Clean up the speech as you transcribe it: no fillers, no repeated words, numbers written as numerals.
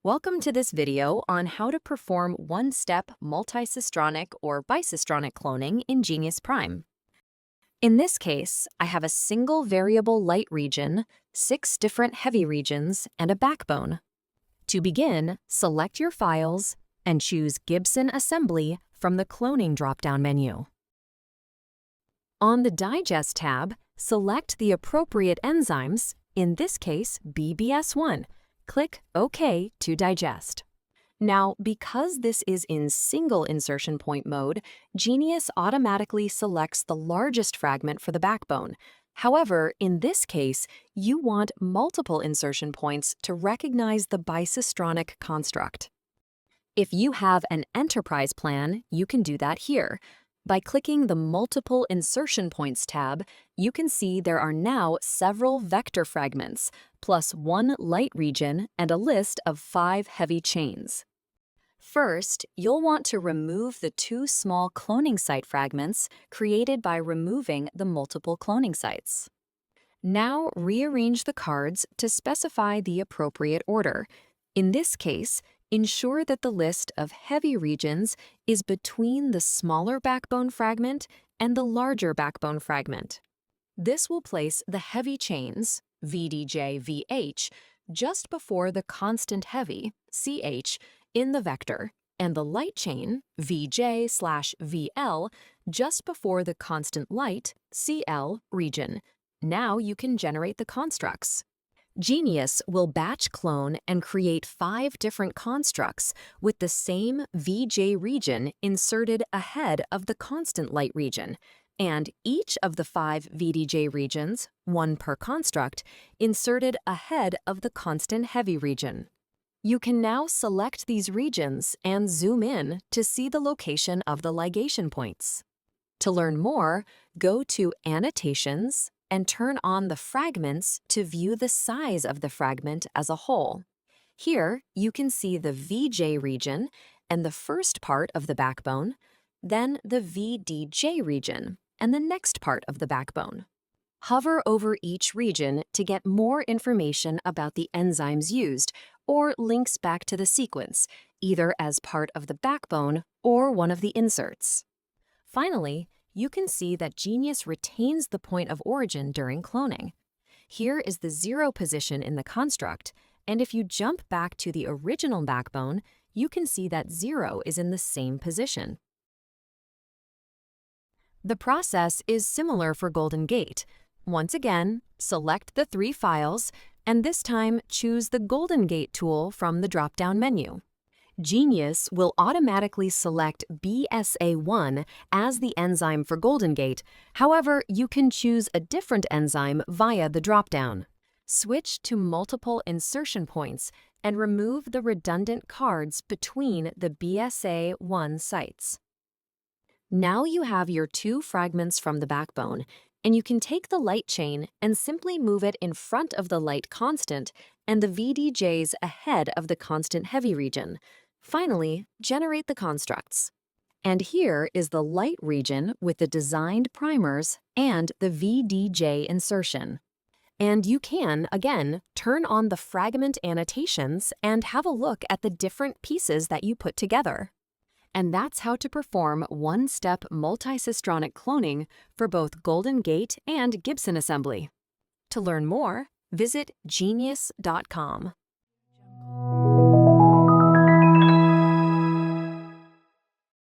Welcome to this video on how to perform one-step multicistronic or bicistronic cloning in Geneious Prime. In this case, I have a single variable light region, 6 different heavy regions, and a backbone. To begin, select your files and choose Gibson Assembly from the Cloning drop-down menu. On the Digest tab, select the appropriate enzymes, in this case BBS1. Click OK to digest. Now, because this is in single insertion point mode, Geneious automatically selects the largest fragment for the backbone. However, in this case, you want multiple insertion points to recognize the bicistronic construct. If you have an enterprise plan, you can do that here. By clicking the Multiple Insertion Points tab, you can see there are now several vector fragments, plus 1 light region and a list of 5 heavy chains. First, you'll want to remove the 2 small cloning site fragments created by removing the multiple cloning sites. Now rearrange the cards to specify the appropriate order. In this case, ensure that the list of heavy regions is between the smaller backbone fragment and the larger backbone fragment. This will place the heavy chains, VDJ, VH, just before the constant heavy, CH, in the vector, and the light chain, VJ/VL, just before the constant light, CL, region. Now you can generate the constructs. Geneious will batch clone and create 5 different constructs with the same VJ region inserted ahead of the constant light region, and each of the 5 VDJ regions, 1 per construct, inserted ahead of the constant heavy region. You can now select these regions and zoom in to see the location of the ligation points. To learn more, go to Annotations and turn on the fragments to view the size of the fragment as a whole. Here, you can see the VJ region and the first part of the backbone, then the VDJ region and the next part of the backbone. Hover over each region to get more information about the enzymes used or links back to the sequence, either as part of the backbone or one of the inserts. Finally, you can see that Geneious retains the point of origin during cloning. Here is the 0 position in the construct, and if you jump back to the original backbone, you can see that 0 is in the same position. The process is similar for Golden Gate. Once again, select the 3 files, and this time choose the Golden Gate tool from the drop-down menu. Geneious will automatically select BSA1 as the enzyme for Golden Gate. However, you can choose a different enzyme via the drop-down. Switch to multiple insertion points and remove the redundant cards between the BSA1 sites. Now you have your 2 fragments from the backbone, and you can take the light chain and simply move it in front of the light constant and the VDJs ahead of the constant heavy region. Finally, generate the constructs. And here is the light region with the designed primers and the VDJ insertion. And you can, again, turn on the fragment annotations and have a look at the different pieces that you put together. And that's how to perform one-step multicistronic cloning for both Golden Gate and Gibson Assembly. To learn more, visit geneious.com.